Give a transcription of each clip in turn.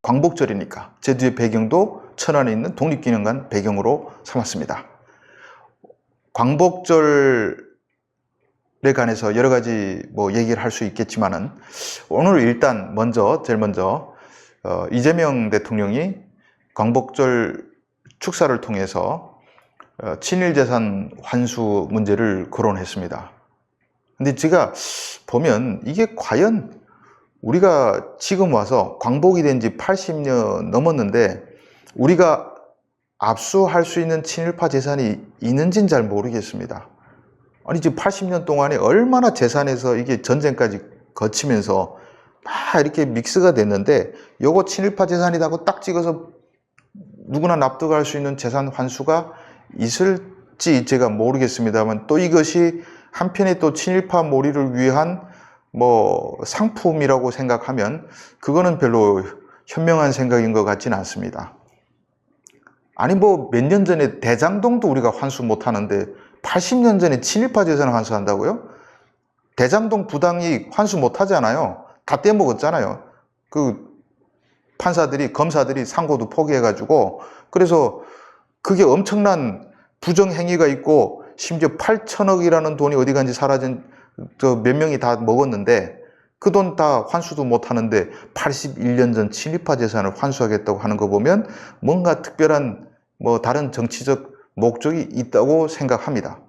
광복절이니까 제주의 배경도 천안에 있는 독립기념관 배경으로 삼았습니다. 광복절에 관해서 여러 가지 얘기를 할 수 있겠지만은 오늘 일단 제일 먼저 이재명 대통령이 광복절 축사를 통해서 친일재산 환수 문제를 거론했습니다. 근데 제가 보면 이게 과연 우리가 지금 와서 광복이 된 지 80년 넘었는데 우리가 압수할 수 있는 친일파 재산이 있는지는 잘 모르겠습니다. 아니 지금 80년 동안에 얼마나 재산에서 이게 전쟁까지 거치면서 막 이렇게 믹스가 됐는데 요거 친일파 재산이라고 딱 찍어서 누구나 납득할 수 있는 재산 환수가 있을지 제가 모르겠습니다만 또 이것이 한편에 또 친일파 몰이를 위한 상품이라고 생각하면 그거는 별로 현명한 생각인 것 같지는 않습니다. 아니 몇 년 전에 대장동도 우리가 환수 못 하는데 80년 전에 친일파 재산을 환수한다고요? 대장동 부당이 환수 못 하잖아요. 다 떼먹었잖아요. 검사들이 상고도 포기해가지고 그래서 그게 엄청난 부정행위가 있고 심지어 8천억이라는 돈이 어디 간지 사라진 몇 명이 다 먹었는데 그 돈 다 환수도 못 하는데 81년 전 친일파 재산을 환수하겠다고 하는 거 보면 뭔가 특별한 다른 정치적 목적이 있다고 생각합니다.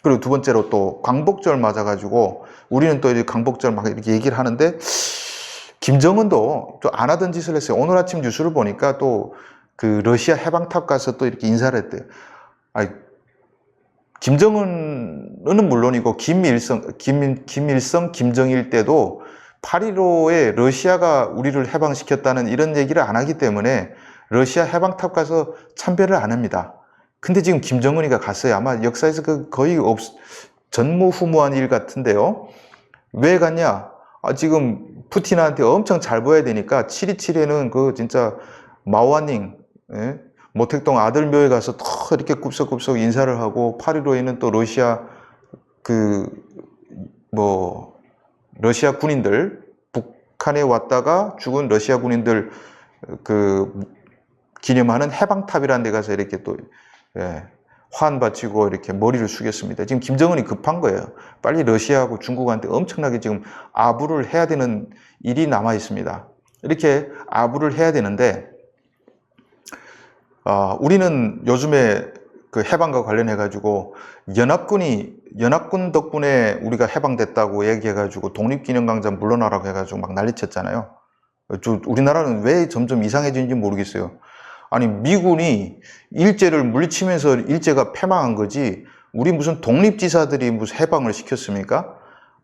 그리고 두 번째로 또 광복절 맞아가지고 우리는 또 이제 광복절 막 이렇게 얘기를 하는데 김정은도 또 안 하던 짓을 했어요. 오늘 아침 뉴스를 보니까 또 러시아 해방탑 가서 또 이렇게 인사를 했대요. 아니, 김정은은 물론이고 김일성, 김정일 때도 8.15에 러시아가 우리를 해방시켰다는 이런 얘기를 안 하기 때문에 러시아 해방탑 가서 참배를 안 합니다. 근데 지금 김정은이가 갔어요. 아마 역사에서 거의 전무후무한 일 같은데요. 왜 갔냐? 지금 푸틴한테 엄청 잘 보여야 되니까 7.27에는 진짜 마오아닝, 모택동 아들 묘에 가서 또 이렇게 굽석굽석 인사를 하고 8.15에는 또 러시아 군인들 북한에 왔다가 죽은 러시아 군인들 기념하는 해방탑이라는 데 가서 이렇게 또 화환 바치고 이렇게 머리를 숙였습니다. 지금 김정은이 급한 거예요. 빨리 러시아하고 중국한테 엄청나게 지금 아부를 해야 되는 일이 남아 있습니다. 이렇게 아부를 해야 되는데 우리는 요즘에 해방과 관련해 가지고 연합군 덕분에 우리가 해방됐다고 얘기해 가지고 독립기념광장 물러나라고 해 가지고 막 난리쳤잖아요. 우리나라는 왜 점점 이상해지는지 모르겠어요. 아니 미군이 일제를 물리치면서 일제가 패망한 거지 우리 무슨 독립지사들이 무슨 해방을 시켰습니까?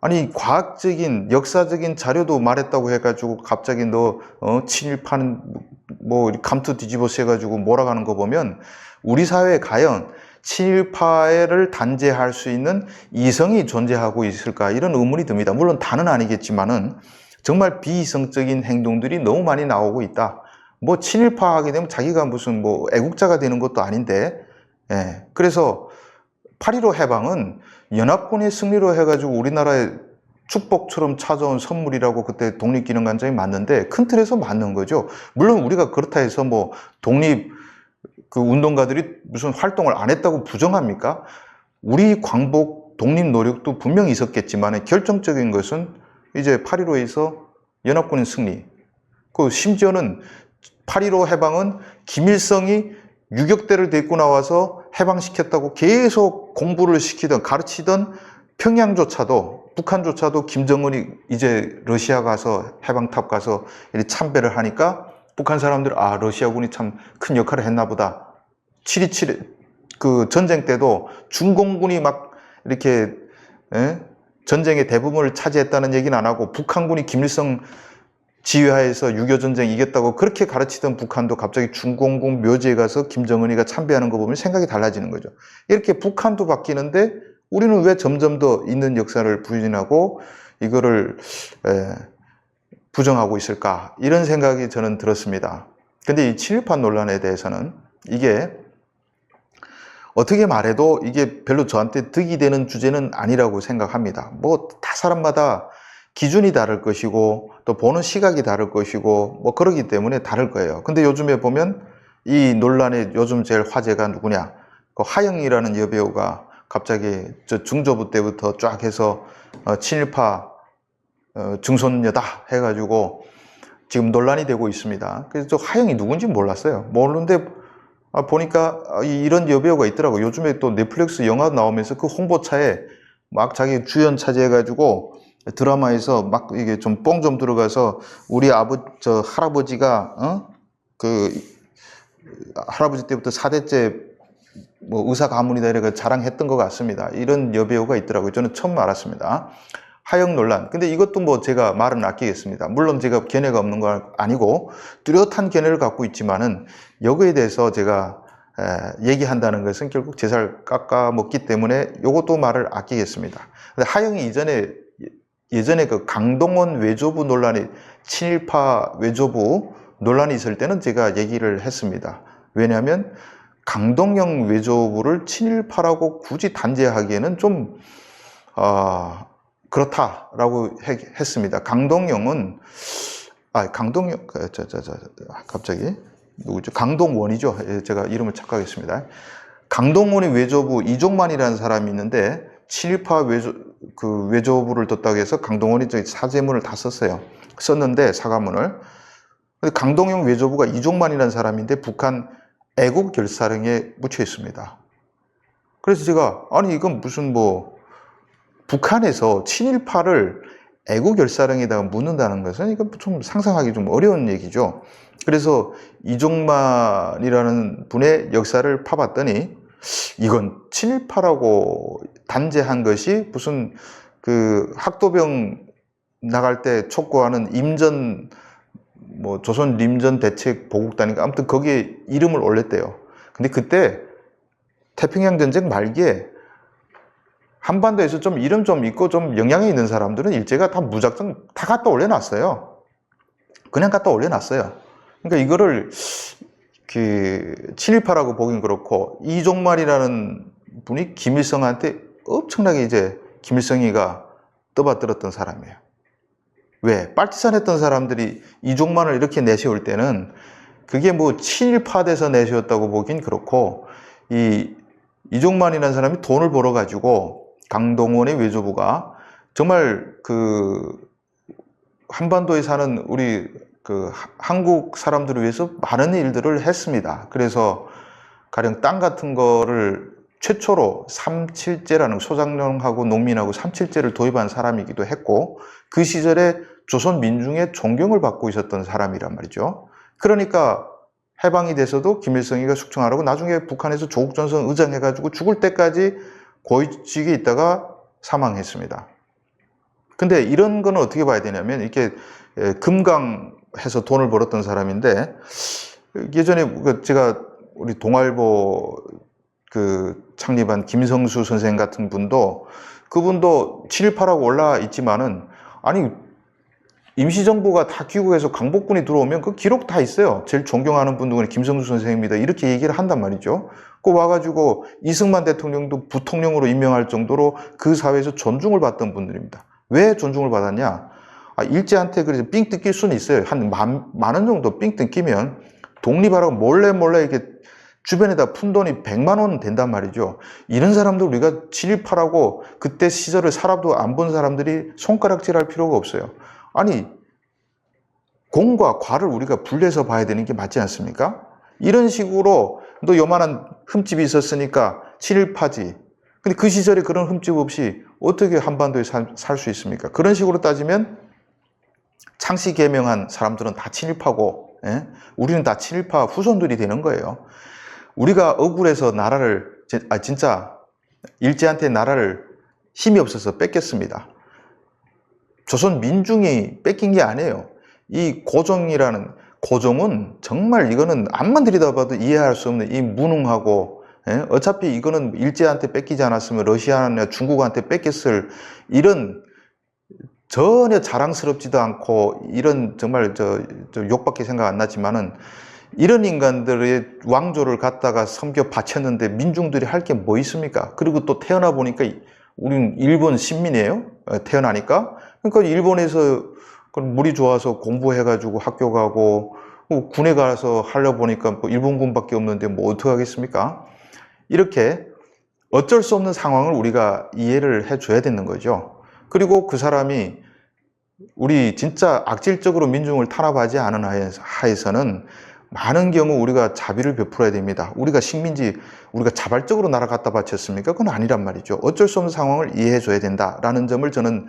아니 과학적인 역사적인 자료도 말했다고 해가지고 갑자기 친일파는 감투 뒤집어서 해가지고 몰아가는 거 보면 우리 사회에 과연 친일파를 단죄할 수 있는 이성이 존재하고 있을까 이런 의문이 듭니다. 물론 다는 아니겠지만은 정말 비이성적인 행동들이 너무 많이 나오고 있다. 친일파 하게 되면 자기가 무슨 애국자가 되는 것도 아닌데, 그래서 8.15 해방은 연합군의 승리로 해가지고 우리나라의 축복처럼 찾아온 선물이라고 그때 독립기념관장이 맞는데 큰 틀에서 맞는 거죠. 물론 우리가 그렇다 해서 독립 운동가들이 무슨 활동을 안 했다고 부정합니까? 우리 광복 독립 노력도 분명히 있었겠지만 결정적인 것은 이제 8.15에서 연합군의 승리. 심지어는 8.15 해방은 김일성이 유격대를 데리고 나와서 해방시켰다고 계속 공부를 가르치던 평양조차도, 북한조차도 김정은이 이제 러시아 가서 해방탑 가서 참배를 하니까 북한 사람들, 러시아군이 참 큰 역할을 했나 보다. 7.27 전쟁 때도 중공군이 막 이렇게 전쟁의 대부분을 차지했다는 얘기는 안 하고 북한군이 김일성 지휘하에서 6.25 전쟁 이겼다고 그렇게 가르치던 북한도 갑자기 중공군 묘지에 가서 김정은이가 참배하는 거 보면 생각이 달라지는 거죠. 이렇게 북한도 바뀌는데 우리는 왜 점점 더 있는 역사를 부인하고 이거를 부정하고 있을까? 이런 생각이 저는 들었습니다. 근데 이 친일파 논란에 대해서는 이게 어떻게 말해도 이게 별로 저한테 득이 되는 주제는 아니라고 생각합니다. 다 사람마다 기준이 다를 것이고 또 보는 시각이 다를 것이고 뭐 그러기 때문에 다를 거예요. 근데 요즘에 보면 이 논란의 요즘 제일 화제가 누구냐? 그 하영이라는 여배우가 갑자기 저 중저부 때부터 쫙 해서 친일파 증손녀다 해가지고 지금 논란이 되고 있습니다. 그래서 저 하영이 누군지 몰랐어요. 모르는데 보니까 이런 여배우가 있더라고. 요즘에 또 넷플릭스 영화 나오면서 그 홍보차에 막 자기 주연 차지해가지고 드라마에서 막 이게 좀 뽕 좀 들어가서 우리 저 할아버지가 그 할아버지 때부터 4대째 뭐 의사 가문이다 이렇게 자랑했던 것 같습니다. 이런 여배우가 있더라고요. 저는 처음 알았습니다. 하영 논란. 근데 이것도 뭐 제가 말은 아끼겠습니다. 물론 제가 견해가 없는 건 아니고 뚜렷한 견해를 갖고 있지만은 여기에 대해서 제가 얘기한다는 것은 결국 제 살 깎아 먹기 때문에 이것도 말을 아끼겠습니다. 근데 하영이 예전에 그 강동원 외조부 논란이 친일파 외조부 논란이 있을 때는 제가 얘기를 했습니다. 왜냐하면 강동영 외조부를 친일파라고 굳이 단죄하기에는 좀 그렇다라고 했습니다. 강동영은 강동영 갑자기 누구죠? 강동원이죠. 제가 이름을 착각했습니다. 강동원의 외조부 이종만이라는 사람이 있는데 친일파 외조부를 뒀다고 해서 강동원이 사죄문을 다 썼는데 사과문을. 강동영 외조부가 이종만이라는 사람인데 북한 애국 결사령에 묻혀 있습니다. 그래서 제가 아니 이건 무슨 뭐 북한에서 친일파를 애국 결사령에다가 묻는다는 것은 이건 좀 상상하기 좀 어려운 얘기죠. 그래서 이종만이라는 분의 역사를 파봤더니 이건 친일파라고 단죄한 것이 무슨 그 학도병 나갈 때 촉구하는 임전 뭐 조선 림전 대책 보국단인가 아무튼 거기에 이름을 올렸대요. 근데 그때 태평양 전쟁 말기에 한반도에서 좀 이름 좀 있고 좀 영향이 있는 사람들은 일제가 다 무작정 다 갖다 올려놨어요. 그냥 갖다 올려놨어요. 그러니까 이거를 그 친일파라고 보긴 그렇고 이종만이라는 분이 김일성한테 엄청나게 이제 김일성이가 떠받들었던 사람이에요. 왜? 빨치산 했던 사람들이 이종만을 이렇게 내세울 때는 그게 뭐 친일파 돼서 내세웠다고 보긴 그렇고 이종만이라는 사람이 돈을 벌어가지고 강동원의 외조부가 정말 그 한반도에 사는 우리 그 한국 사람들을 위해서 많은 일들을 했습니다. 그래서 가령 땅 같은 거를 최초로 3.7제라는 소장농하고 농민하고 3.7제를 도입한 사람이기도 했고 그 시절에 조선 민중의 존경을 받고 있었던 사람이란 말이죠. 그러니까 해방이 돼서도 김일성이가 숙청하라고 나중에 북한에서 조국전선 의장해가지고 죽을 때까지 고위직에 있다가 사망했습니다. 근데 이런 거는 어떻게 봐야 되냐면 이렇게 금강해서 돈을 벌었던 사람인데 예전에 제가 우리 동아일보 그 창립한 김성수 선생 같은 분도 그분도 친일파라고 올라 있지만은 아니 임시정부가 다 귀국해서 강복군이 들어오면 그 기록 다 있어요. 제일 존경하는 분 누구는 김성수 선생입니다. 이렇게 얘기를 한단 말이죠. 그 와가지고 이승만 대통령도 부통령으로 임명할 정도로 그 사회에서 존중을 받던 분들입니다. 왜 존중을 받았냐? 일제한테 그래서 삥 뜯길 수는 있어요. 한 만 원 정도 삥 뜯기면 독립하라고 몰래 이렇게 주변에다 푼 돈이 100만 원 된단 말이죠. 이런 사람들 우리가 친일파라고 그때 시절을 살아도 안 본 사람들이 손가락질할 필요가 없어요. 아니 공과 과를 우리가 분리해서 봐야 되는 게 맞지 않습니까? 이런 식으로 너 요만한 흠집이 있었으니까 친일파지. 근데 그 시절에 그런 흠집 없이 어떻게 한반도에 살 수 있습니까? 그런 식으로 따지면 창씨 개명한 사람들은 다 친일파고 우리는 다 친일파 후손들이 되는 거예요. 우리가 억울해서 나라를 진짜 일제한테 나라를 힘이 없어서 뺏겼습니다. 조선 민중이 뺏긴 게 아니에요. 이 고종은 정말 이거는 암만 들여다봐도 이해할 수 없는 이 무능하고 어차피 이거는 일제한테 뺏기지 않았으면 러시아나 중국한테 뺏겼을 이런 전혀 자랑스럽지도 않고 이런 정말 저 욕밖에 생각 안 나지만은 이런 인간들의 왕조를 갖다가 섬겨 바쳤는데 민중들이 할 게 뭐 있습니까? 그리고 또 태어나 보니까 우리는 일본 식민이에요. 태어나니까. 그러니까 일본에서 물이 좋아서 공부해가지고 학교 가고 군에 가서 하려 보니까 뭐 일본군밖에 없는데 뭐 어떡하겠습니까? 이렇게 어쩔 수 없는 상황을 우리가 이해를 해줘야 되는 거죠. 그리고 그 사람이 우리 진짜 악질적으로 민중을 탄압하지 않은 하에서는 많은 경우 우리가 자비를 베풀어야 됩니다. 우리가 식민지, 우리가 자발적으로 나라 갖다 바쳤습니까? 그건 아니란 말이죠. 어쩔 수 없는 상황을 이해해 줘야 된다라는 점을 저는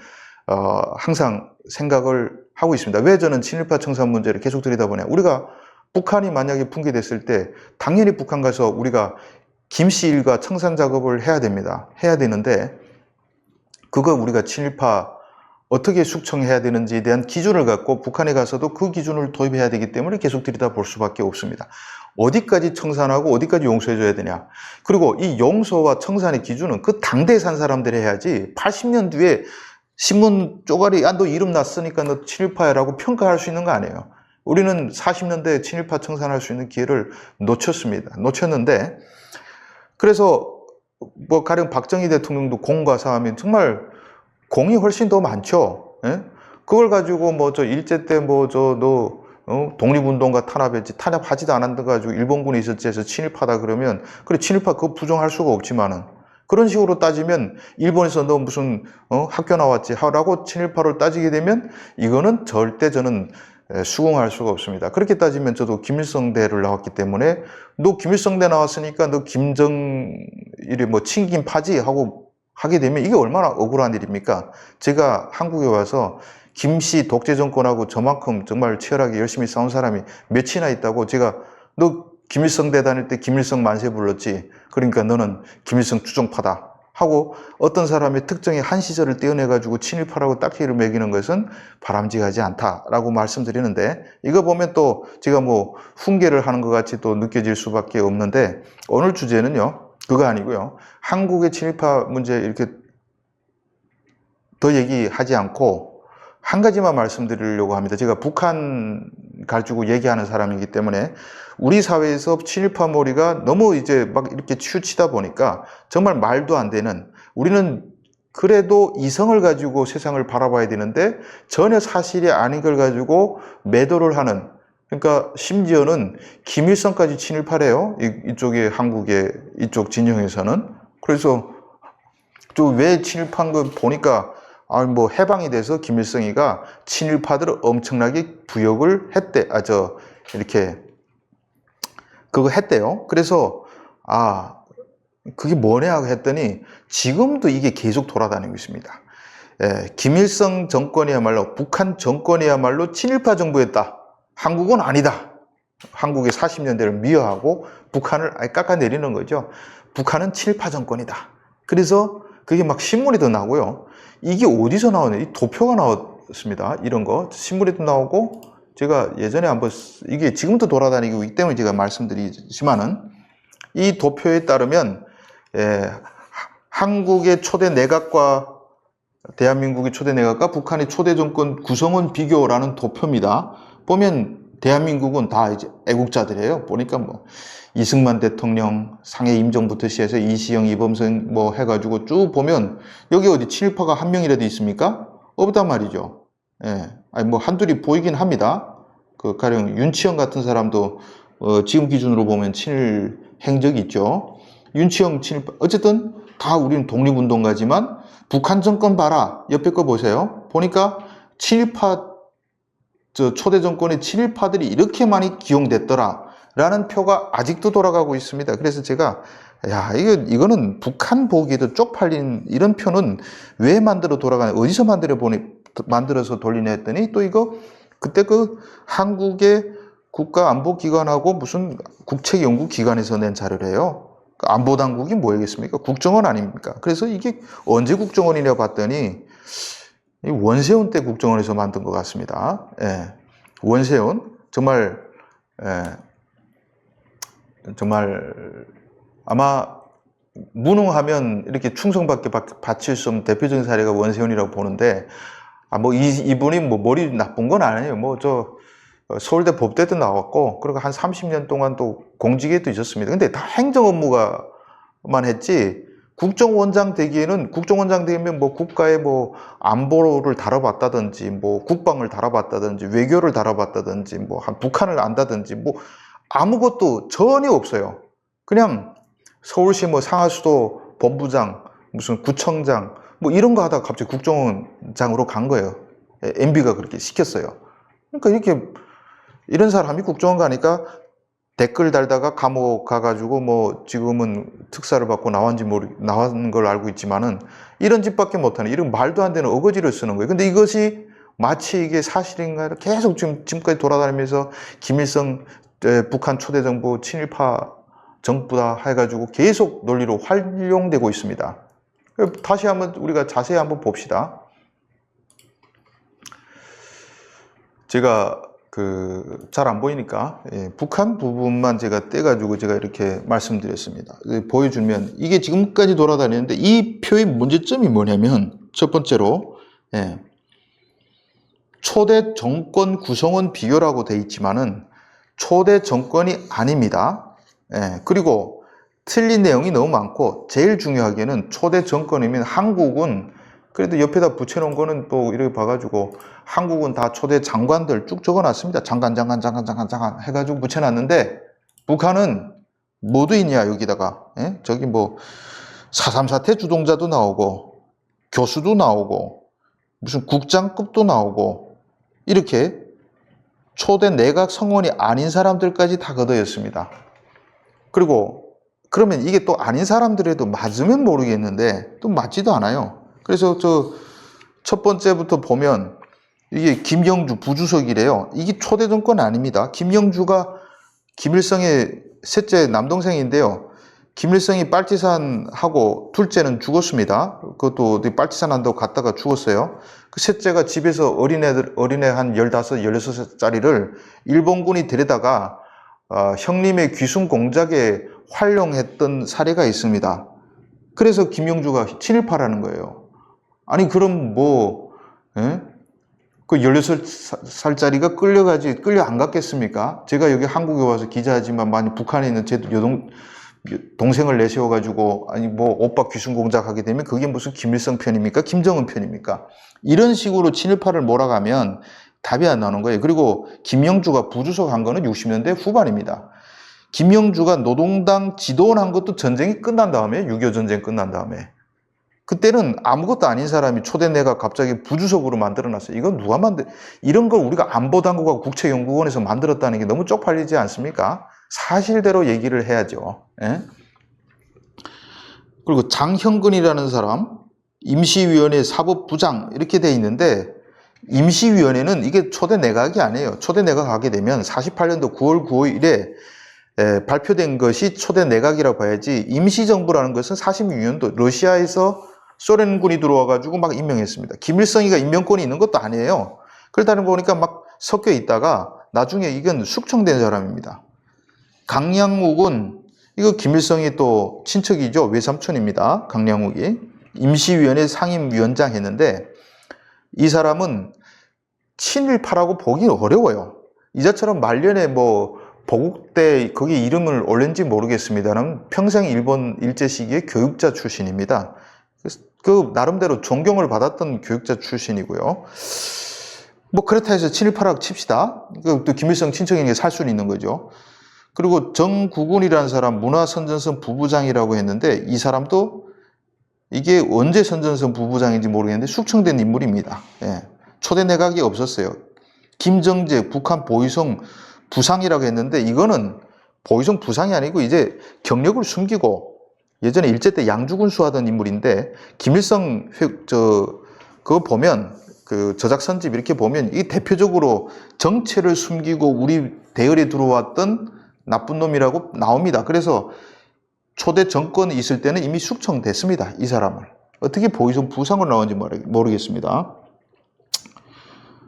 항상 생각을 하고 있습니다. 왜 저는 친일파 청산 문제를 계속 들여다보냐. 우리가 북한이 만약에 붕괴됐을 때 당연히 북한 가서 우리가 김씨 일가 청산 작업을 해야 됩니다. 해야 되는데 그거 우리가 친일파 어떻게 숙청해야 되는지에 대한 기준을 갖고 북한에 가서도 그 기준을 도입해야 되기 때문에 계속 들여다볼 수밖에 없습니다. 어디까지 청산하고 어디까지 용서해줘야 되냐. 그리고 이 용서와 청산의 기준은 그 당대에 산 사람들이 해야지 80년 뒤에 신문 쪼가리 너 이름 났으니까 너 친일파야 라고 평가할 수 있는 거 아니에요. 우리는 40년대에 친일파 청산할 수 있는 기회를 놓쳤는데 그래서 뭐 가령 박정희 대통령도 공과 사하면 정말 공이 훨씬 더 많죠. 예? 그걸 가지고 뭐 저 일제 때 뭐 너 독립운동가 탄압했지, 탄압하지도 않았다 가지고 일본군이 있었지 해서 친일파다 그러면 그래 친일파 그거 부정할 수가 없지만은 그런 식으로 따지면 일본에서 너 무슨 학교 나왔지 하라고 친일파를 따지게 되면 이거는 절대 저는 수긍할 수가 없습니다. 그렇게 따지면 저도 김일성대를 나왔기 때문에 너 김일성대 나왔으니까 너 김정일이 뭐 친김파지 하고 하게 되면 이게 얼마나 억울한 일입니까? 제가 한국에 와서 김씨 독재 정권하고 저만큼 정말 치열하게 열심히 싸운 사람이 몇이나 있다고 제가 너 김일성대 다닐 때 김일성 만세 불렀지. 그러니까 너는 김일성 추종파다. 하고 어떤 사람의 특정의 한 시절을 떼어내가지고 친일파라고 딱지를 매기는 것은 바람직하지 않다라고 말씀드리는데 이거 보면 또 제가 뭐 훈계를 하는 것 같이 또 느껴질 수밖에 없는데 오늘 주제는요. 그거 아니고요. 한국의 친일파 문제 이렇게 더 얘기하지 않고 한 가지만 말씀드리려고 합니다. 제가 북한 가지고 얘기하는 사람이기 때문에 우리 사회에서 친일파 몰이가 너무 이제 막 이렇게 치우치다 보니까 정말 말도 안 되는 우리는 그래도 이성을 가지고 세상을 바라봐야 되는데 전혀 사실이 아닌 걸 가지고 매도를 하는 그러니까 심지어는 김일성까지 친일파래요. 이쪽에 한국의 이쪽 진영에서는. 그래서 좀 왜 친일파인 거 보니까 뭐 해방이 돼서 김일성이가 친일파들을 엄청나게 부역을 했대. 이렇게 그거 했대요. 그래서 그게 뭐냐 했더니 지금도 이게 계속 돌아다니고 있습니다. 김일성 정권이야말로 북한 정권이야말로 친일파 정부였다. 한국은 아니다. 한국의 40년대를 미화하고 북한을 아예 깎아내리는 거죠. 북한은 친일파 정권이다. 그래서 그게 막 신문에도 나오고요. 이게 어디서 나오냐? 이 도표가 나왔습니다. 이런 거 신문에도 나오고 제가 예전에 한번 이게 지금도 돌아다니고 있기 때문에 제가 말씀드리지만은 이 도표에 따르면 한국의 초대 내각과 대한민국의 초대 내각과 북한의 초대 정권 구성원 비교라는 도표입니다. 보면 대한민국은 다 이제 애국자들이에요. 보니까 뭐 이승만 대통령, 상해 임종부터 시작해서 이시영, 이범석 뭐 해가지고 쭉 보면 여기 어디 친일파가 한 명이라도 있습니까? 없단 말이죠. 아니 뭐 한둘이 보이긴 합니다. 그 가령 윤치영 같은 사람도 지금 기준으로 보면 친일 행적이 있죠. 윤치영 친일파 어쨌든 다 우리는 독립운동가지만 북한 정권 봐라. 옆에 거 보세요. 보니까 친일파 초대 정권의 친일파들이 이렇게 많이 기용됐더라 라는 표가 아직도 돌아가고 있습니다. 그래서 제가 이거는 북한 보기에도 쪽팔린 이런 표는 왜 만들어 돌아가냐 어디서 만들어서 돌리냐 했더니 또 이거 그때 그 한국의 국가안보기관하고 무슨 국책연구기관에서 낸 자료래요. 안보당국이 뭐겠습니까? 국정원 아닙니까? 그래서 이게 언제 국정원이냐 봤더니 원세훈 때 국정원에서 만든 것 같습니다. 원세훈 정말 아마 무능하면 이렇게 충성밖에 바칠 수 없는 대표적인 사례가 원세훈이라고 보는데 뭐 이분이 뭐 머리 나쁜 건 아니에요. 뭐 서울대 법대도 나왔고 그리고 한 30년 동안 또 공직에도 있었습니다. 근데 다 행정 업무가만 했지 국정원장 되기에는, 국정원장 되면 뭐 국가의 뭐 안보를 다뤄봤다든지, 뭐 국방을 다뤄봤다든지, 외교를 다뤄봤다든지, 뭐 한 북한을 안다든지, 뭐 아무것도 전혀 없어요. 그냥 서울시 뭐 상하수도 본부장, 무슨 구청장, 뭐 이런 거 하다가 갑자기 국정원장으로 간 거예요. MB가 그렇게 시켰어요. 그러니까 이렇게, 이런 사람이 국정원 가니까 댓글 달다가 감옥 가가지고 뭐 지금은 특사를 받고 나온 걸 알고 있지만은 이런 짓밖에 못하는, 이런 말도 안 되는 어거지를 쓰는 거예요. 근데 이것이 마치 이게 사실인가 계속 지금까지 돌아다니면서 김일성 북한 초대 정부 친일파 정부다 해가지고 계속 논리로 활용되고 있습니다. 다시 한번 우리가 자세히 한번 봅시다. 제가 잘 안 보이니까 북한 부분만 제가 떼가지고 제가 이렇게 말씀드렸습니다. 보여주면 이게 지금까지 돌아다니는데, 이 표의 문제점이 뭐냐면, 첫 번째로 초대 정권 구성원 비교라고 돼 있지만은 초대 정권이 아닙니다. 그리고 틀린 내용이 너무 많고, 제일 중요하게는 초대 정권이면 한국은, 그래도 옆에다 붙여놓은 거는 또 이렇게 봐가지고 한국은 다 초대 장관들 쭉 적어놨습니다. 장관 해가지고 붙여놨는데, 북한은 뭐도 있냐 여기다가, 저기 뭐 4.3 사태 주동자도 나오고 교수도 나오고 무슨 국장급도 나오고, 이렇게 초대 내각 성원이 아닌 사람들까지 다 걷어였습니다. 그리고 그러면 이게 또 아닌 사람들에도 맞으면 모르겠는데 또 맞지도 않아요. 그래서 첫 번째부터 보면 이게 김영주 부주석이래요. 이게 초대 정권 아닙니다. 김영주가 김일성의 셋째 남동생인데요. 김일성이 빨치산하고 둘째는 죽었습니다. 그것도 빨치산 한다고 갔다가 죽었어요. 그 셋째가 집에서 어린애 한 15, 16살짜리를 일본군이 데려다가 형님의 귀순 공작에 활용했던 사례가 있습니다. 그래서 김영주가 친일파라는 거예요. 아니 그럼 뭐 그 16살짜리가 끌려 안 갔겠습니까? 제가 여기 한국에 와서 기자하지만 많이 북한에 있는 제 동생을 내세워가지고 아니 뭐 오빠 귀순 공작하게 되면 그게 무슨 김일성 편입니까? 김정은 편입니까? 이런 식으로 친일파를 몰아가면 답이 안 나오는 거예요. 그리고 김영주가 부주석 한 거는 60년대 후반입니다. 김영주가 노동당 지도원 한 것도 전쟁이 끝난 다음에, 6.25 전쟁 끝난 다음에. 그때는 아무것도 아닌 사람이 초대 내각 갑자기 부주석으로 만들어놨어요. 이건 누가 이런 걸 우리가 안보당국하고 국책연구원에서 만들었다는 게 너무 쪽팔리지 않습니까? 사실대로 얘기를 해야죠. 그리고 장형근이라는 사람, 임시위원회 사법부장 이렇게 돼 있는데, 임시위원회는 이게 초대 내각이 아니에요. 초대 내각 하게 되면 48년도 9월 9일에 발표된 것이 초대 내각이라고 봐야지, 임시정부라는 것은 46년도 러시아에서 소련군이 들어와가지고 막 임명했습니다. 김일성이가 임명권이 있는 것도 아니에요. 그러다 보니까 막 섞여 있다가 나중에 이건 숙청된 사람입니다. 강양욱은, 이거 김일성이 또 친척이죠. 외삼촌입니다. 강양욱이. 임시위원회 상임위원장 했는데, 이 사람은 친일파라고 보기 어려워요. 이자처럼 말년에 뭐 보국대 거기 이름을 올린지 모르겠습니다만 평생 일본 일제 시기의 교육자 출신입니다. 그 나름대로 존경을 받았던 교육자 출신이고요. 뭐 그렇다 해서 친일파라고 칩시다. 또 김일성 친척에게 살 수는 있는 거죠. 그리고 정구군이라는 사람, 문화선전선 부부장이라고 했는데, 이 사람도 이게 언제 선전선 부부장인지 모르겠는데 숙청된 인물입니다. 초대 내각이 없었어요. 김정재 북한 보위성 부상이라고 했는데, 이거는 보위성 부상이 아니고 이제 경력을 숨기고 예전에 일제 때 양주군수 하던 인물인데, 김일성 그거 보면 그 저작선집 이렇게 보면 이 대표적으로 정체를 숨기고 우리 대열에 들어왔던 나쁜 놈이라고 나옵니다. 그래서 초대 정권이 있을 때는 이미 숙청됐습니다. 이 사람을. 어떻게 보위성 부상으로 나온지 모르겠습니다.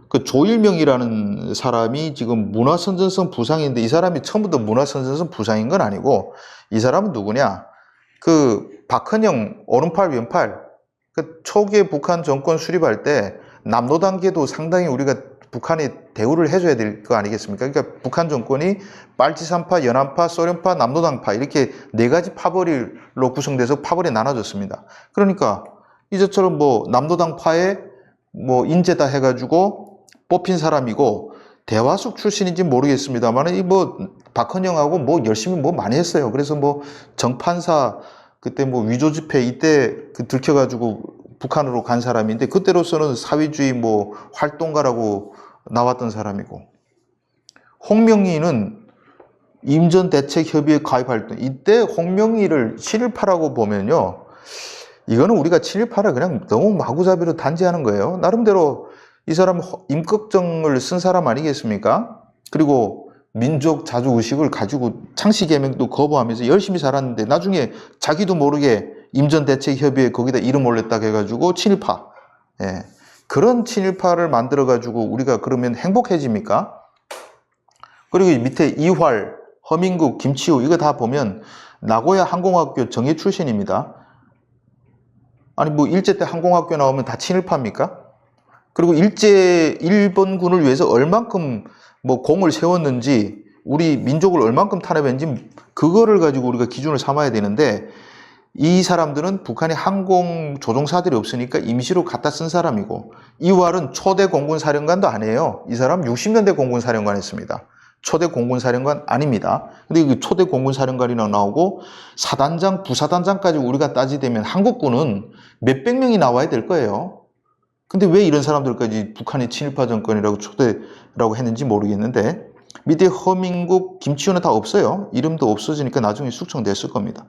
그 조일명이라는 사람이 지금 문화선전선 부상인데, 이 사람이 처음부터 문화선전선 부상인 건 아니고, 이 사람은 누구냐? 그 박헌영 오른팔 왼팔, 그 초기에 북한 정권 수립할 때 남노단계도 상당히 우리가 북한이 대우를 해줘야 될 거 아니겠습니까? 그러니까 북한 정권이 빨치산파, 연안파, 소련파, 남노당파 이렇게 네 가지 파벌로 구성돼서 파벌이 나눠졌습니다. 그러니까 이제처럼 뭐 남노당파에 뭐 인재다 해가지고 뽑힌 사람이고 대화숙 출신인지 모르겠습니다만 이 뭐 박헌영하고 뭐 열심히 뭐 많이 했어요. 그래서 뭐 정판사 그때 뭐 위조 집회 이때 그 들켜가지고 북한으로 간 사람인데 그때로서는 사회주의 뭐 활동가라고 나왔던 사람이고 홍명희는 임전대책협의회 가입할 때 이때 홍명희를 친일파라고 보면요. 이거는 우리가 친일파를 그냥 너무 마구잡이로 단죄하는 거예요. 나름대로 이 사람 임꺽정을 쓴 사람 아니겠습니까? 그리고 민족 자주의식을 가지고 창씨개명도 거부하면서 열심히 살았는데 나중에 자기도 모르게 임전대책협의회 거기다 이름 올렸다고 해가지고 친일파. 예. 그런 친일파를 만들어가지고 우리가 그러면 행복해집니까? 그리고 밑에 이활, 허민국, 김치우 이거 다 보면 나고야 항공학교 정예 출신입니다. 아니 뭐 일제 때 항공학교 나오면 다 친일파입니까? 그리고 일본군을 위해서 얼만큼 뭐 공을 세웠는지 우리 민족을 얼만큼 탄압했는지 그거를 가지고 우리가 기준을 삼아야 되는데 이 사람들은 북한에 항공 조종사들이 없으니까 임시로 갖다 쓴 사람이고 이활은 초대 공군사령관도 아니에요. 이 사람 60년대 공군사령관 했습니다. 초대 공군사령관 아닙니다. 근데 그 초대 공군사령관이라고 나오고 사단장, 부사단장까지 우리가 따지되면 한국군은 몇백 명이 나와야 될 거예요. 근데 왜 이런 사람들까지 북한의 친일파 정권이라고 초대라고 했는지 모르겠는데 밑에 허민국, 김치훈은 다 없어요. 이름도 없어지니까 나중에 숙청됐을 겁니다.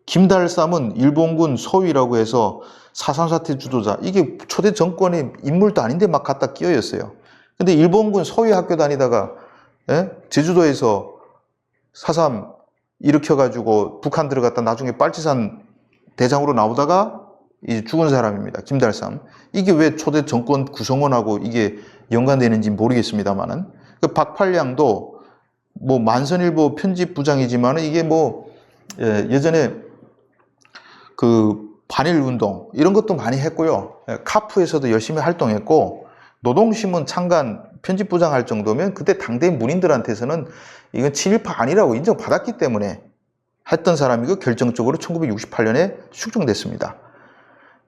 김달삼은 일본군 소위라고 해서 4.3 사태 주도자. 이게 초대 정권의 인물도 아닌데 막 갖다 끼어였어요. 근데 일본군 소위 학교 다니다가 제주도에서 4.3 일으켜가지고 북한 들어갔다 나중에 빨치산 대장으로 나오다가 이제 죽은 사람입니다. 김달삼. 이게 왜 초대 정권 구성원하고 이게 연관되는지 모르겠습니다만은. 그 박팔량도 뭐 만선일보 편집부장이지만은 이게 뭐 예전에 그 반일운동 이런 것도 많이 했고요. 카프에서도 열심히 활동했고 노동신문 창간 편집부장 할 정도면 그때 당대 문인들한테서는 이건 친일파 아니라고 인정받았기 때문에 했던 사람이고 결정적으로 1968년에 숙청됐습니다.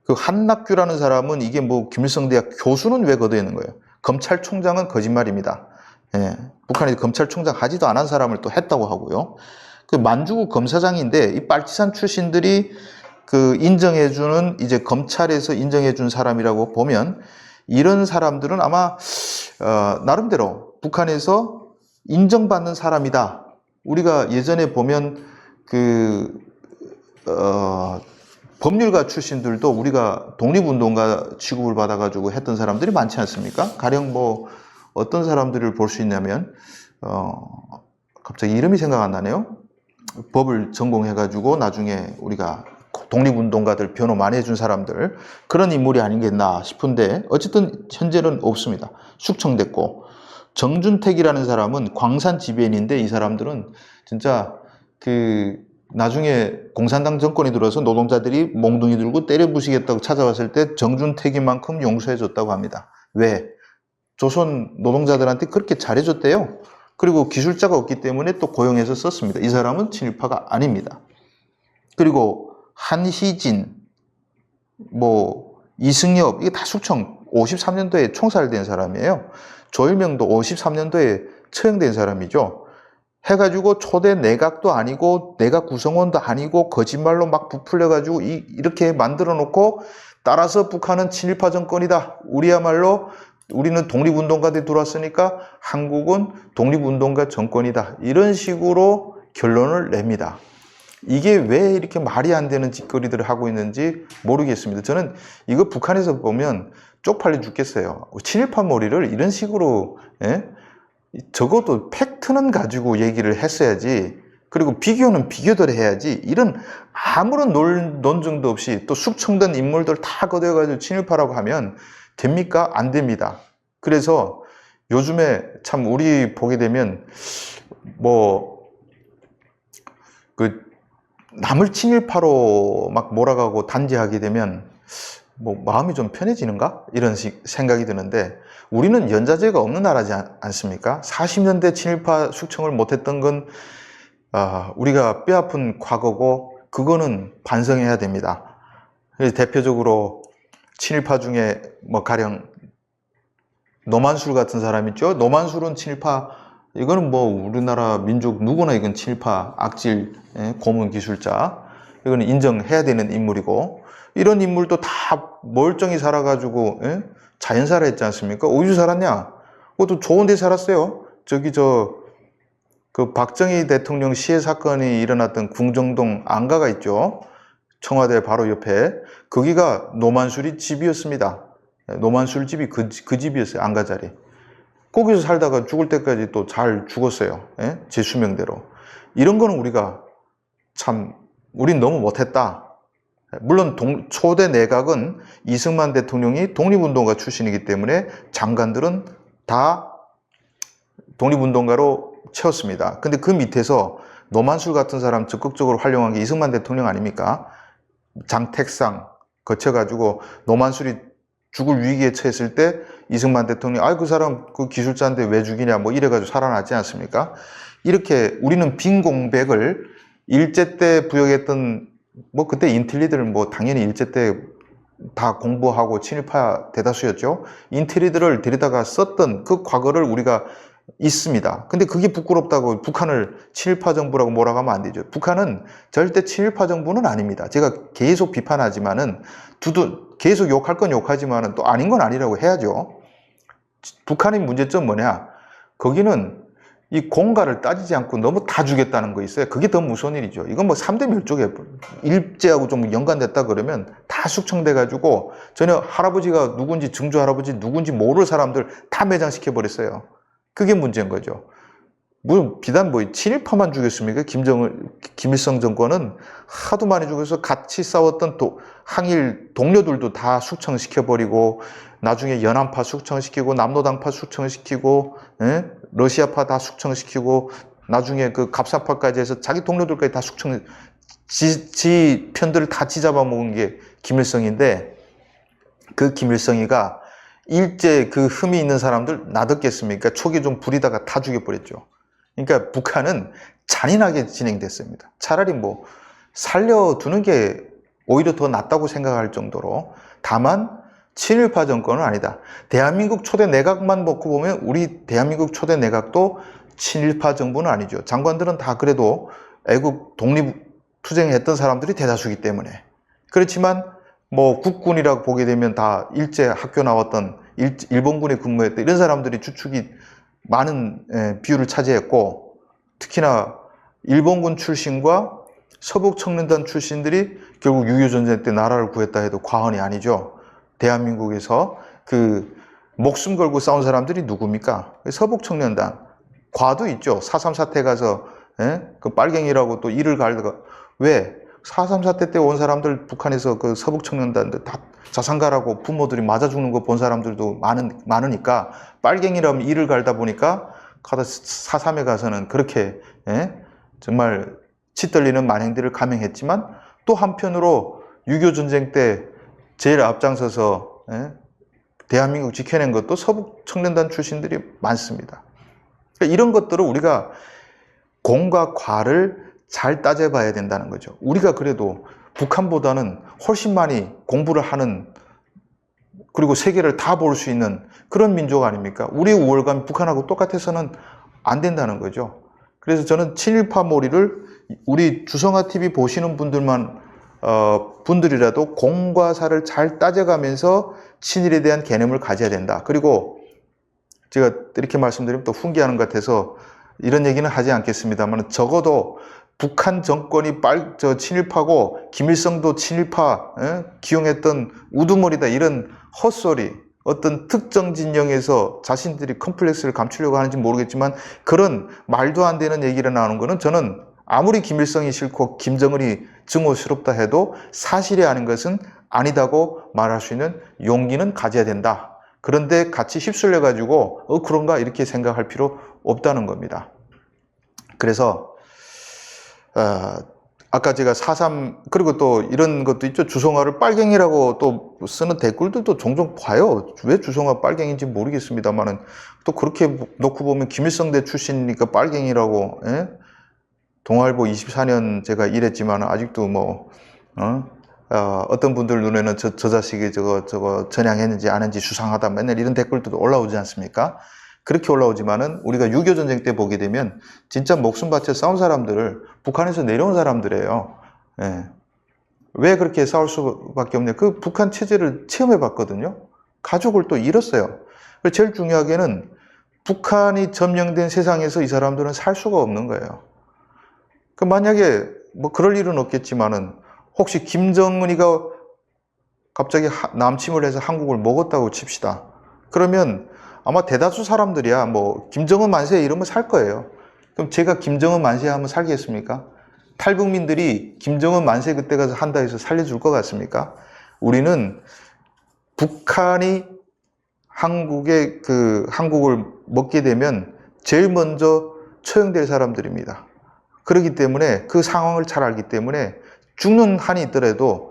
그 한낙규라는 사람은 이게 뭐 김일성 대학 교수는 왜 걷어내는 거예요? 검찰총장은 거짓말입니다. 예, 북한이 검찰총장 하지도 않은 사람을 또 했다고 하고요. 그 만주구 검사장인데 이 빨치산 출신들이 그 인정해주는 이제 검찰에서 인정해준 사람이라고 보면 이런 사람들은 아마 나름대로 북한에서 인정받는 사람이다. 우리가 예전에 보면 법률가 출신들도 우리가 독립운동가 취급을 받아가지고 했던 사람들이 많지 않습니까? 가령 뭐 어떤 사람들을 볼 수 있냐면 갑자기 이름이 생각 안 나네요. 법을 전공해가지고 나중에 우리가 독립운동가들 변호 많이 해준 사람들 그런 인물이 아니겠나 싶은데 어쨌든 현재는 없습니다. 숙청됐고 정준택이라는 사람은 광산 지배인인데 이 사람들은 진짜 나중에 공산당 정권이 들어서 노동자들이 몽둥이 들고 때려 부시겠다고 찾아왔을 때 정준택이만큼 용서해줬다고 합니다. 왜? 조선 노동자들한테 그렇게 잘해줬대요. 그리고 기술자가 없기 때문에 또 고용해서 썼습니다. 이 사람은 친일파가 아닙니다. 그리고 한희진, 이승엽 이게 다 숙청 53년도에 총살된 사람이에요. 조일명도 53년도에 처형된 사람이죠. 해가지고 초대 내각도 아니고 내각 구성원도 아니고 거짓말로 막 부풀려가지고 이렇게 만들어 놓고 따라서 북한은 친일파 정권이다. 우리는 독립운동가들이 들어왔으니까 한국은 독립운동가 정권이다. 이런 식으로 결론을 냅니다. 이게 왜 이렇게 말이 안 되는 짓거리들을 하고 있는지 모르겠습니다. 저는 이거 북한에서 보면 쪽팔려 죽겠어요. 친일파 머리를 이런 식으로 적어도 팩트는 가지고 얘기를 했어야지. 그리고 비교는 비교대로 해야지. 이런 아무런 논증도 없이 또 숙청된 인물들 다 걷어가지고 친일파라고 하면 됩니까? 안 됩니다. 그래서 요즘에 참 우리 보게 되면 남을 친일파로 막 몰아가고 단죄하게 되면 뭐 마음이 좀 편해지는가? 이런 생각이 드는데, 우리는 연좌제가 없는 나라지 않습니까? 40년대 친일파 숙청을 못했던 건 우리가 뼈아픈 과거고, 그거는 반성해야 됩니다. 그래서 대표적으로 친일파 중에 뭐 가령 노만술 같은 사람 있죠. 노만술은 친일파, 이거는 뭐 우리나라 민족 누구나 이건 친일파 악질 고문 기술자, 이거는 인정해야 되는 인물이고, 이런 인물도 다 멀쩡히 살아가지고 자연사를 했지 않습니까? 어디서 살았냐? 그것도 좋은 데 살았어요. 그 박정희 대통령 시해 사건이 일어났던 궁정동 안가가 있죠. 청와대 바로 옆에. 거기가 노만술이 집이었습니다. 노만술 집이 그 집이었어요. 안가 자리. 거기서 살다가 죽을 때까지 또 잘 죽었어요. 제 수명대로. 이런 거는 우린 너무 못했다. 물론 초대 내각은 이승만 대통령이 독립운동가 출신이기 때문에 장관들은 다 독립운동가로 채웠습니다. 근데 그 밑에서 노만술 같은 사람 적극적으로 활용한 게 이승만 대통령 아닙니까? 장택상 거쳐가지고 노만술이 죽을 위기에 처했을 때 이승만 대통령이 그 사람 그 기술자인데 왜 죽이냐 뭐 이래가지고 살아났지 않습니까? 이렇게 우리는 빈 공백을 일제 때 부역했던 뭐 그때 인텔리들 뭐 당연히 일제 때 다 공부하고 친일파 대다수였죠. 인텔리들을 데려다가 썼던 그 과거를 우리가 있습니다. 근데 그게 부끄럽다고 북한을 친일파 정부라고 몰아가면 안 되죠. 북한은 절대 친일파 정부는 아닙니다. 제가 계속 비판하지만은 계속 욕할 건 욕하지만은 또 아닌 건 아니라고 해야죠. 북한의 문제점 뭐냐? 거기는 이 공가를 따지지 않고 너무 다 주겠다는 거 있어요. 그게 더 무서운 일이죠. 이건 뭐 3대 멸족에 일제하고 좀 연관됐다 그러면 다 숙청돼가지고 전혀 할아버지가 누군지 증조 할아버지 누군지 모를 사람들 다 매장시켜 버렸어요. 그게 문제인 거죠. 비단 친일파만 죽였습니까? 김일성 정권은 하도 많이 죽여서 같이 싸웠던 항일 동료들도 다 숙청시켜버리고, 나중에 연안파 숙청시키고, 남로당파 숙청시키고, 러시아파 다 숙청시키고, 나중에 그 갑사파까지 해서 자기 동료들까지 다 지 편들을 다 지잡아먹은 게 김일성인데, 그 김일성이가 일제 그 흠이 있는 사람들 놔뒀겠습니까? 초기 좀 부리다가 다 죽여버렸죠. 그러니까 북한은 잔인하게 진행됐습니다. 차라리 살려두는 게 오히려 더 낫다고 생각할 정도로. 다만 친일파 정권은 아니다. 대한민국 초대 내각만 놓고 보면 우리 대한민국 초대 내각도 친일파 정부는 아니죠. 장관들은 다 그래도 애국 독립투쟁했던 사람들이 대다수이기 때문에. 그렇지만 국군이라고 보게 되면 다 일제 학교 나왔던 일본군에 근무했던 이런 사람들이 주축이 많은 비율을 차지했고, 특히나 일본군 출신과 서북청년단 출신들이 결국 6.25 전쟁 때 나라를 구했다 해도 과언이 아니죠. 대한민국에서 그 목숨 걸고 싸운 사람들이 누굽니까? 서북청년단. 과도 있죠. 4.3 사태 가서 그 빨갱이라고 또 이를 갈다가, 왜? 4.3 사태 때 온 사람들 북한에서 그 서북청년단들 다 자산가라고 부모들이 맞아 죽는 거 본 사람들도 많으니까 빨갱이라면 이를 갈다 보니까 4.3에 가서는 그렇게 정말 치떨리는 만행들을 감행했지만, 또 한편으로 6.25 전쟁 때 제일 앞장서서 대한민국 지켜낸 것도 서북청년단 출신들이 많습니다. 그러니까 이런 것들을 우리가 공과 과를 잘 따져봐야 된다는 거죠. 우리가 그래도 북한보다는 훨씬 많이 공부를 하는, 그리고 세계를 다 볼 수 있는 그런 민족 아닙니까? 우리의 우월감이 북한하고 똑같아서는 안 된다는 거죠. 그래서 저는 친일파 몰이를 우리 주성아TV 보시는 분들이라도 공과 사를 잘 따져가면서 친일에 대한 개념을 가져야 된다. 그리고 제가 이렇게 말씀드리면 또 훈계하는 것 같아서 이런 얘기는 하지 않겠습니다만, 적어도 북한 정권이 친일파고 김일성도 친일파 기용했던 우두머리다 이런 헛소리, 어떤 특정 진영에서 자신들이 컴플렉스를 감추려고 하는지 모르겠지만 그런 말도 안 되는 얘기를 나오는 거는, 저는 아무리 김일성이 싫고 김정은이 증오스럽다 해도 사실이 아닌 것은 아니다고 말할 수 있는 용기는 가져야 된다. 그런데 같이 휩쓸려 가지고 그런가 이렇게 생각할 필요 없다는 겁니다. 그래서 아까 제가 4.3 그리고 또 이런 것도 있죠. 주성화를 빨갱이라고 또 쓰는 댓글들도 종종 봐요. 왜 주성화 빨갱인지 모르겠습니다만은 또 그렇게 놓고 보면 김일성대 출신이니까 빨갱이라고, 예? 동아일보 24년 제가 일했지만 아직도 뭐 어떤 분들 눈에는 저 자식이 저거 전향했는지 아는지 수상하다 맨날 이런 댓글도 올라오지 않습니까? 그렇게 올라오지만은 우리가 6.25 전쟁 때 보게 되면 진짜 목숨 바쳐 싸운 사람들을 북한에서 내려온 사람들이에요. 예. 왜 그렇게 싸울 수밖에 없냐? 그 북한 체제를 체험해 봤거든요. 가족을 또 잃었어요. 제일 중요하게는 북한이 점령된 세상에서 이 사람들은 살 수가 없는 거예요. 그 만약에 뭐 그럴 일은 없겠지만은 혹시 김정은이가 갑자기 남침을 해서 한국을 먹었다고 칩시다. 그러면 아마 대다수 사람들이야 뭐 김정은 만세 이러면 살 거예요. 그럼 제가 김정은 만세 하면 살겠습니까? 탈북민들이 김정은 만세 그때 가서 한다 해서 살려줄 것 같습니까? 우리는 북한이 한국을 먹게 되면 제일 먼저 처형될 사람들입니다. 그렇기 때문에 그 상황을 잘 알기 때문에 죽는 한이 있더라도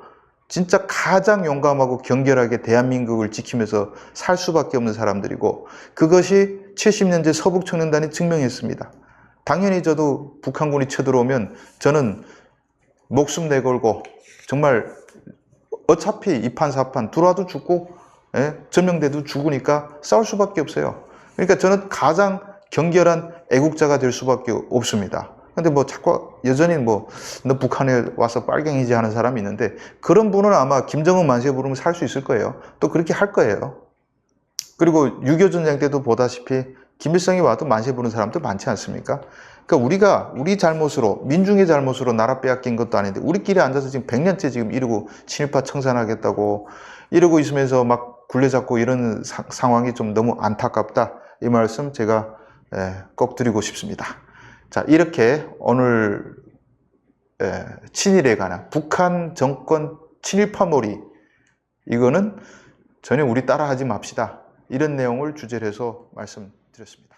진짜 가장 용감하고 경결하게 대한민국을 지키면서 살 수밖에 없는 사람들이고 그것이 70년대 서북청년단이 증명했습니다. 당연히 저도 북한군이 쳐들어오면 저는 목숨 내걸고 정말 어차피 이판사판 들어와도 죽고 점령돼도 죽으니까 싸울 수밖에 없어요. 그러니까 저는 가장 경결한 애국자가 될 수밖에 없습니다. 근데 뭐 자꾸 여전히 뭐 너 북한에 와서 빨갱이지 하는 사람이 있는데 그런 분은 아마 김정은 만세 부르면 살 수 있을 거예요. 또 그렇게 할 거예요. 그리고 6.25 전쟁 때도 보다시피 김일성이 와도 만세 부르는 사람들 많지 않습니까? 그러니까 우리 잘못으로 민중의 잘못으로 나라 빼앗긴 것도 아닌데 우리끼리 앉아서 지금 100년째 지금 이러고 친일파 청산하겠다고 이러고 있으면서 막 굴레잡고 이런 상황이 좀 너무 안타깝다. 이 말씀 제가 꼭 드리고 싶습니다. 자, 이렇게 오늘 친일에 관한 북한 정권 친일파몰이 이거는 전혀 우리 따라하지 맙시다. 이런 내용을 주제로 해서 말씀드렸습니다.